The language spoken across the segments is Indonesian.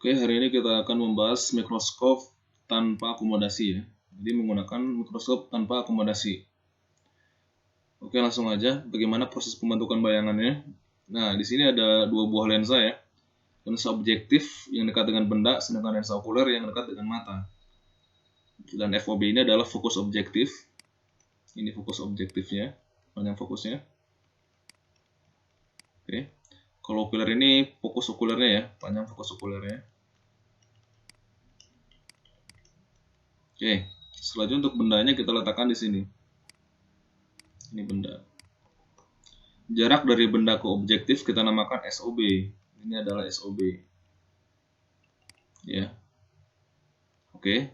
Oke, hari ini kita akan membahas mikroskop tanpa akomodasi ya. Jadi menggunakan mikroskop tanpa akomodasi. Oke, langsung aja. Bagaimana proses pembentukan bayangannya? Nah, di sini ada dua buah lensa ya. Lensa objektif yang dekat dengan benda, sedangkan lensa okuler yang dekat dengan mata. Dan FOB ini adalah fokus objektif. Ini fokus objektifnya, panjang fokusnya. Oke. Kalau okuler ini fokus okulernya ya, panjang fokus okulernya. Oke, selanjutnya untuk bendanya kita letakkan di sini. Ini benda. Jarak dari benda ke objektif kita namakan SOB. Ini adalah SOB. Ya. Oke.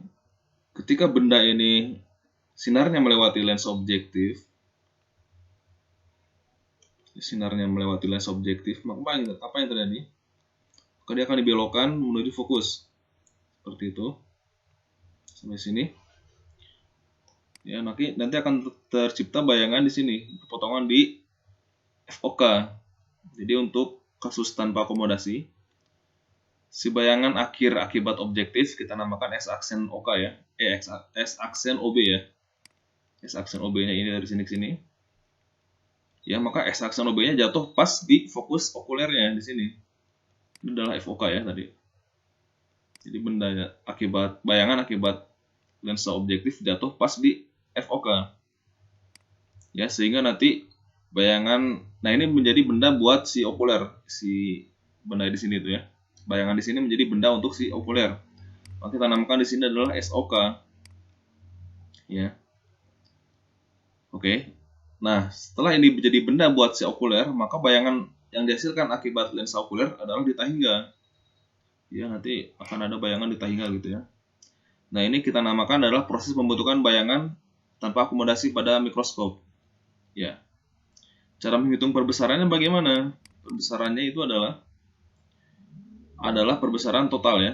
Ketika benda ini sinarnya melewati lens objektif, maka apa yang terjadi? Maka dia akan dibelokkan menuju fokus. Seperti itu. Sampai sini. Ya, nanti akan tercipta bayangan di sini, potongan di FOK. Jadi untuk kasus tanpa akomodasi, si bayangan akhir akibat objektif kita namakan S aksen OK ya. S aksen OB ya. S aksen OB-nya ini dari sini ke sini. Ya, maka S aksen OB-nya jatuh pas di fokus okulernya di sini. Ini adalah FOK ya tadi. Jadi benda bayangan akibat lensa objektif jatuh pas di FOK. Ya, sehingga nanti bayangan, nah ini menjadi benda buat si okuler, si benda di sini tuh ya. Bayangan di sini menjadi benda untuk si okuler. Maka kita namakan di sini adalah SOK. Ya. Oke. Nah, setelah ini menjadi benda buat si okuler, maka bayangan yang dihasilkan akibat lensa okuler adalah di tahingga. Ya, nanti akan ada bayangan di tahingga gitu ya. Nah, ini kita namakan adalah proses pembentukan bayangan tanpa akomodasi pada mikroskop. Ya. Cara menghitung perbesarannya bagaimana? Perbesarannya itu adalah perbesaran total ya.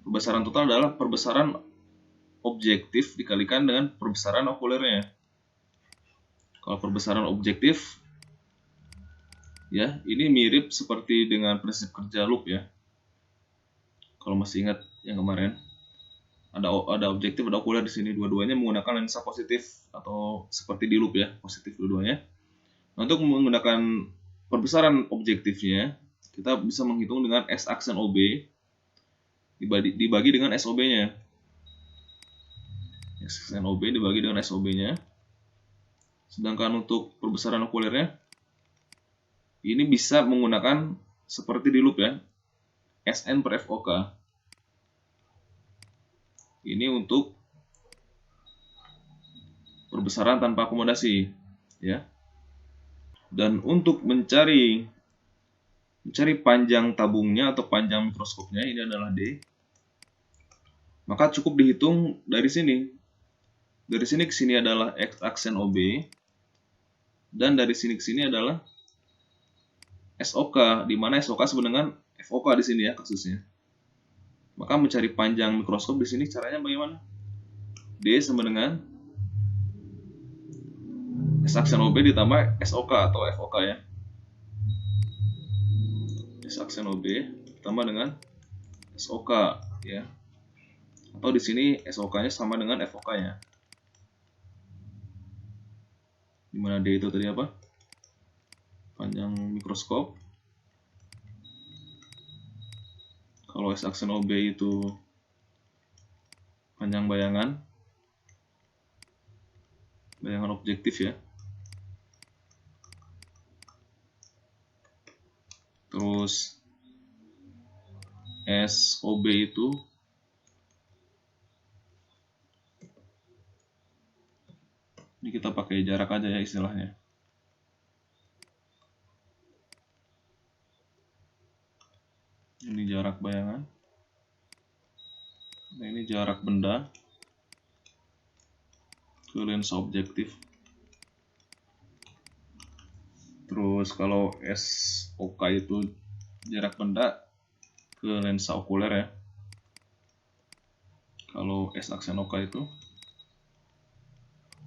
Perbesaran total adalah perbesaran objektif dikalikan dengan perbesaran okulernya. Kalau perbesaran objektif ya, ini mirip seperti dengan prinsip kerja loop ya. Kalau masih ingat yang kemarin, ada objektif, ada okuler di sini, dua-duanya menggunakan lensa positif atau seperti di loop ya, positif dua-duanya. Nah, untuk menggunakan perbesaran objektifnya, kita bisa menghitung dengan S aksen OB dibagi dengan SOB-nya. S aksen OB dibagi dengan SOB-nya. Sedangkan untuk perbesaran okulernya, ini bisa menggunakan seperti di loop ya, SN per FOK. Ini untuk perbesaran tanpa akomodasi, ya. Dan untuk mencari panjang tabungnya atau panjang mikroskopnya, ini adalah D. Maka cukup dihitung dari sini. Dari sini ke sini adalah X aksen OB. Dan dari sini ke sini adalah SOK, di mana SOK sama dengan FOK di sini ya kasusnya. Maka mencari panjang mikroskop di sini caranya bagaimana? D sama dengan S aksen OB ditambah SOK atau FOK ya. S aksen OB ditambah dengan SOK ya. Atau di sini SOK-nya sama dengan FOK-nya. Dimana D itu tadi apa? Panjang mikroskop. Kalau S aksen OB itu panjang bayangan objektif ya. Terus SOB itu ini kita pakai jarak aja ya istilahnya. Ini jarak bayangan. Nah, ini jarak benda ke lensa objektif. Terus kalau SOK itu jarak benda ke lensa okuler ya. Kalau S aksen OK itu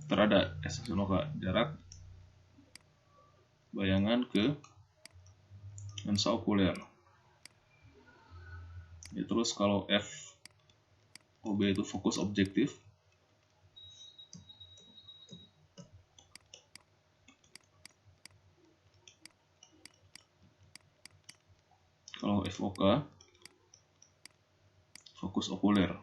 terada S aksen OK, jarak bayangan ke lensa okuler. Ya, terus kalau FOB itu fokus objektif. Kalau FOK fokus okuler.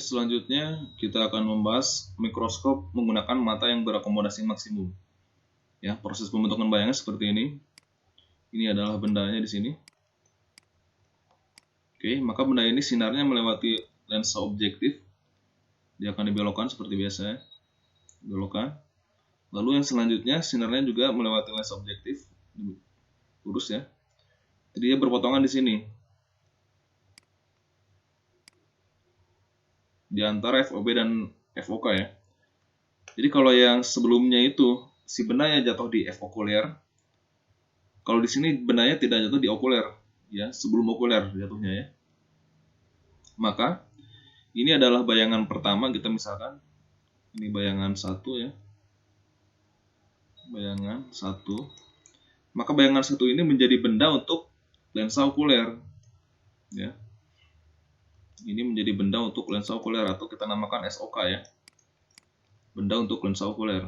Selanjutnya kita akan membahas mikroskop menggunakan mata yang berakomodasi maksimum. Ya, proses pembentukan bayangan seperti ini. Ini adalah bendanya di sini. Oke, maka benda ini sinarnya melewati lensa objektif. Dia akan dibelokkan seperti biasa. Belokkan. Lalu yang selanjutnya sinarnya juga melewati lensa objektif. Lurus ya. Jadi dia berpotongan di sini. Di antara FOB dan FOK ya. Jadi kalau yang sebelumnya itu si bendanya jatuh di F okuler. Kalau di sini bendanya tidak jatuh di okuler, ya, sebelum okuler jatuhnya ya. Maka ini adalah bayangan pertama, kita misalkan ini bayangan 1 ya. Bayangan 1. Maka bayangan 1 ini menjadi benda untuk lensa okuler. Ya. Ini menjadi benda untuk lensa okuler atau kita namakan SOK ya. Benda untuk lensa okuler.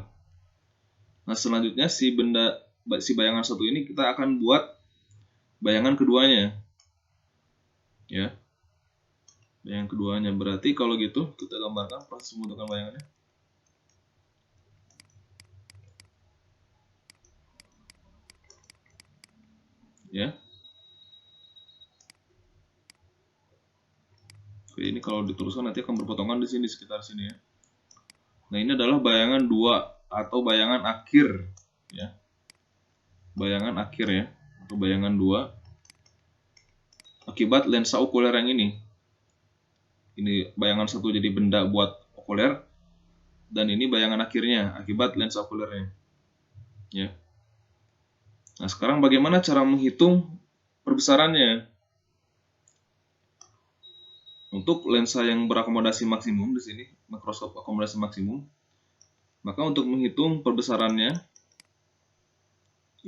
Nah, selanjutnya si bayangan 1 ini kita akan buat bayangan keduanya. Ya. Bayangan keduanya. Berarti kalau gitu kita gambarkan proses pembentukan bayangannya. Ya. Oke, ini kalau diteruskan nanti akan berpotongan di sini, sekitar sini ya. Nah, ini adalah bayangan 2 atau bayangan akhir ya. Bayangan akhir ya, atau bayangan 2 akibat lensa okuler yang ini. Ini bayangan 1 jadi benda buat okuler, dan ini bayangan akhirnya akibat lensa okulernya. Ya. Nah, sekarang bagaimana cara menghitung perbesarannya? Untuk lensa yang berakomodasi maksimum di sini, mikroskop akomodasi maksimum, maka untuk menghitung perbesarannya,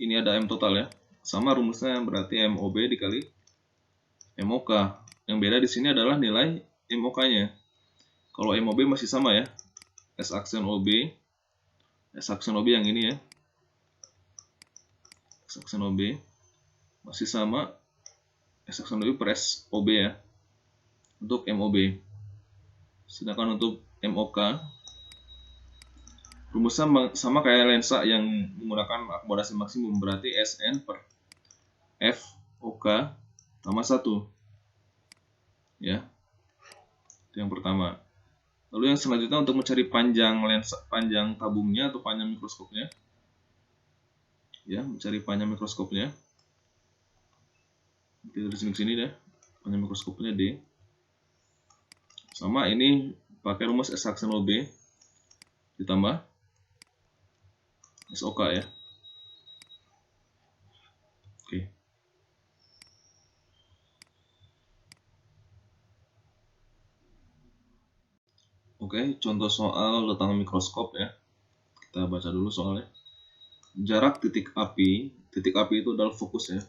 ini ada M total ya. Sama rumusnya berarti MOB dikali MOK. Yang beda di sini adalah nilai MOK-nya. Kalau MOB masih sama ya. S aksen OB. S aksen OB yang ini ya. S aksen OB masih sama S aksen OB per S OB ya. Untuk MOB. Sedangkan untuk MOK rumusnya sama kayak lensa yang menggunakan akomodasi maksimum, berarti SN per FOK tambah 1. Ya. Itu yang pertama. Lalu yang selanjutnya untuk mencari panjang lensa, panjang tabungnya atau panjang mikroskopnya. Ya, mencari panjang mikroskopnya. Dari sini ke sini deh. Panjang mikroskopnya D. Sama ini pakai rumus S aksen OB ditambah SOK ya. Oke. Oke, contoh soal tentang mikroskop ya. Kita baca dulu soalnya. Jarak titik api itu adalah fokus ya.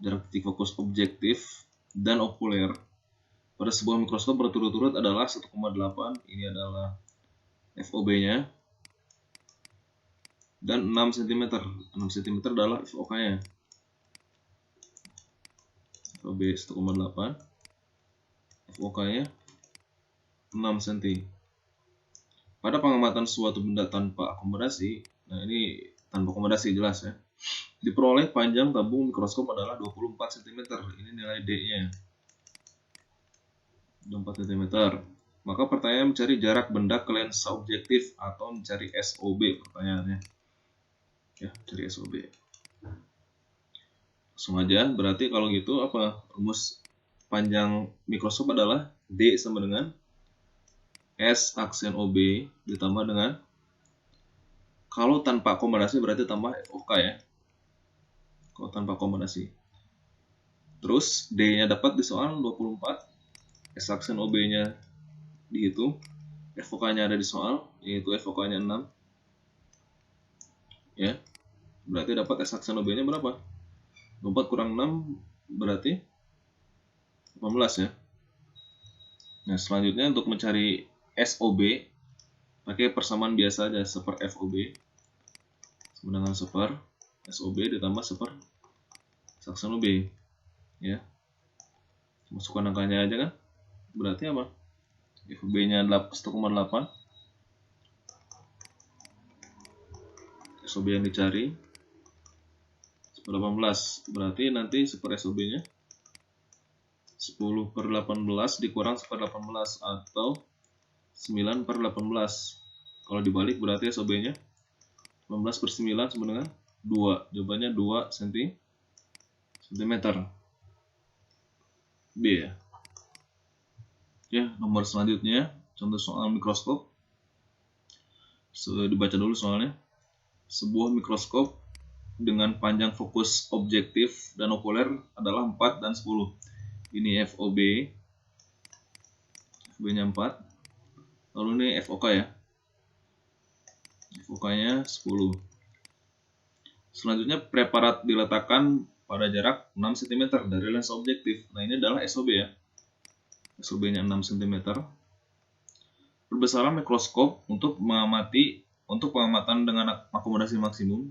Jarak titik fokus objektif dan okuler pada sebuah mikroskop berturut-turut adalah 1,8. Ini adalah FOB-nya. Dan 6 cm. 6 cm adalah FOK-nya. FOB 1,8. FOK-nya 6 cm. Pada pengamatan suatu benda tanpa akomodasi, nah ini tanpa akomodasi jelas ya, diperoleh panjang tabung mikroskop adalah 24 cm. Ini nilai D-nya. 24 cm. Maka pertanyaan mencari jarak benda ke lensa objektif atau mencari SOB pertanyaannya. Ya, cari SOB. Langsung aja, berarti kalau gitu apa? Rumus panjang mikroskop adalah D sama dengan S aksen OB ditambah dengan, kalau tanpa akomodasi berarti tambah FOK ya. Kalau tanpa akomodasi. Terus D-nya dapat di soal 24. S aksen OB-nya dihitung. FOK-nya ada di soal, yaitu FOK-nya 6. Ya. berarti dapat S aksen OB nya berapa? 24 kurang 6 berarti 18 ya. Nah selanjutnya untuk mencari SOB pakai persamaan biasa aja, seper FOB sama dengan seper SOB ditambah seper S aksen OB ya. Masukkan angkanya aja kan, berarti apa? FOB nya 1,8, SOB yang dicari 18, berarti nanti seper SOB nya 10/18 dikurang seper 18 atau 9/18. Kalau dibalik berarti SOB nya 18/9 sama dengan 2. Jawabannya 2 cm. B ya. Ya, nomor selanjutnya contoh soal mikroskop. Dibaca dulu soalnya. Sebuah mikroskop dengan panjang fokus objektif dan okuler adalah 4 dan 10. Ini FOB. FOB-nya 4. Lalu ini FOK ya. FOK-nya 10. Selanjutnya preparat diletakkan pada jarak 6 cm dari lensa objektif. Nah, ini adalah SOB ya. SOB-nya 6 cm. Perbesaran mikroskop untuk pengamatan dengan akomodasi maksimum.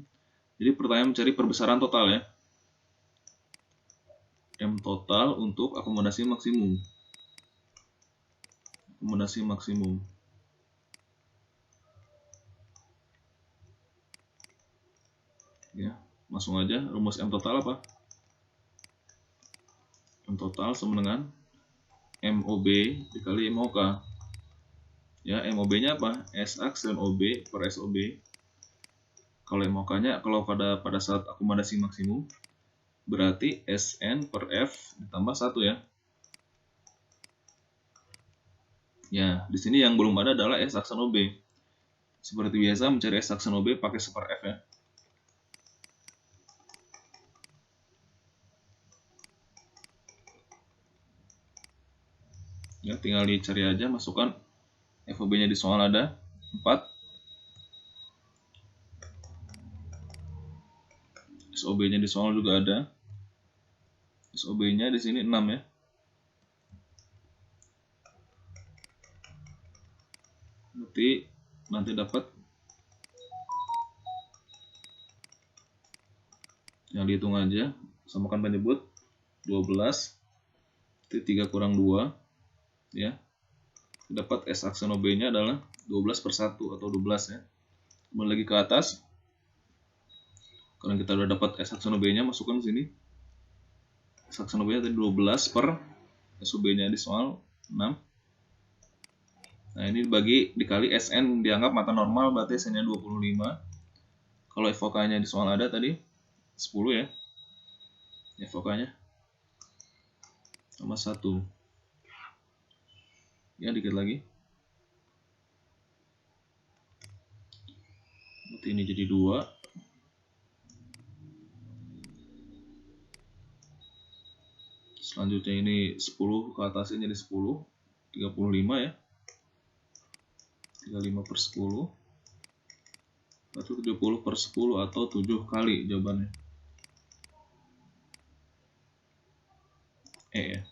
Jadi pertanyaan mencari perbesaran total ya. M total untuk akomodasi maksimum. Akomodasi maksimum. Ya, langsung aja rumus M total apa? M total sama dengan MOB dikali MOK. Ya, MOB-nya apa? S aksen OB per SOB. Kalau MOK-nya kalau pada saat akomodasi maksimum berarti SN per F ditambah 1 ya. Ya, di sini yang belum ada adalah S aksen OB. Seperti biasa mencari S aksen OB pakai seper F ya. Ya, tinggal dicari aja, masukkan FOB-nya di soal ada 4. SOB-nya di soal juga ada. SOB-nya di sini 6 ya. Nanti dapat yang dihitung aja, samakan penyebut 12 itu 3 kurang 2 ya. Dapat S aksen OB-nya adalah 12/1 atau 12 ya. Kemudian lagi ke atas. Karena kita udah dapat S aksen OB-nya, masukkan sini. S aksen OB-nya tadi 12 per SOB-nya di soal 6. Nah, ini dikali SN dianggap mata normal, berarti SN-nya 25. Kalau FOK-nya di soal ada tadi 10 ya. FOK-nya sama 1. Ya, dikit lagi. Berarti ini jadi 2. Selanjutnya ini 10 ke atasnya jadi 10. 35 ya. 35/10. Berarti 70/10 atau 7 kali jawabannya. E ya.